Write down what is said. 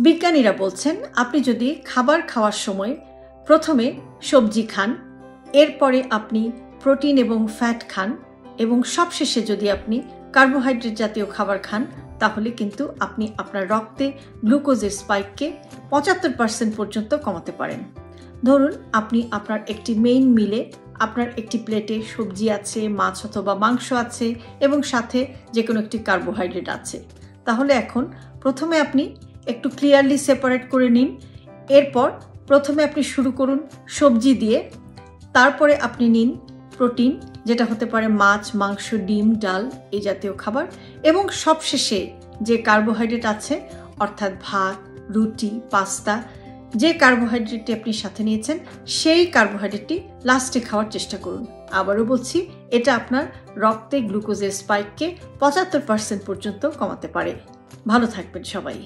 বিজ্ঞানীরা বলছেন আপনি যদি খাবার খাওয়ার সময় প্রথমে সবজি খান, এরপরে আপনি প্রোটিন এবং ফ্যাট খান এবং সবশেষে যদি আপনি কার্বোহাইড্রেট জাতীয় খাবার খান, তাহলে কিন্তু আপনি আপনার রক্তে গ্লুকোজের স্পাইককে 75% পর্যন্ত কমাতে পারেন। ধরুন আপনি আপনার একটি মেইন মিলে আপনার একটি প্লেটে সবজি আছে, মাছ অথবা মাংস আছে এবং সাথে যে কোনো একটি কার্বোহাইড্রেট আছে। তাহলে এখন প্রথমে আপনি একটু ক্লিয়ারলি সেপারেট করে নিন। এরপর প্রথমে আপনি শুরু করুন সবজি দিয়ে, তারপরে আপনি নিন প্রোটিন, যেটা হতে পারে মাছ, মাংস, ডিম, ডাল এই জাতীয় খাবার, এবং সবশেষে যে কার্বোহাইড্রেট আছে অর্থাৎ ভাত, রুটি, পাস্তা, যে কার্বোহাইড্রেটটি আপনি সাথে নিয়েছেন সেই কার্বোহাইড্রেটটি লাস্টে খাওয়ার চেষ্টা করুন। আবারও বলছি, এটা আপনার রক্তে গ্লুকোজের স্পাইককে 75% পর্যন্ত কমাতে পারে। ভালো থাকবেন সবাই।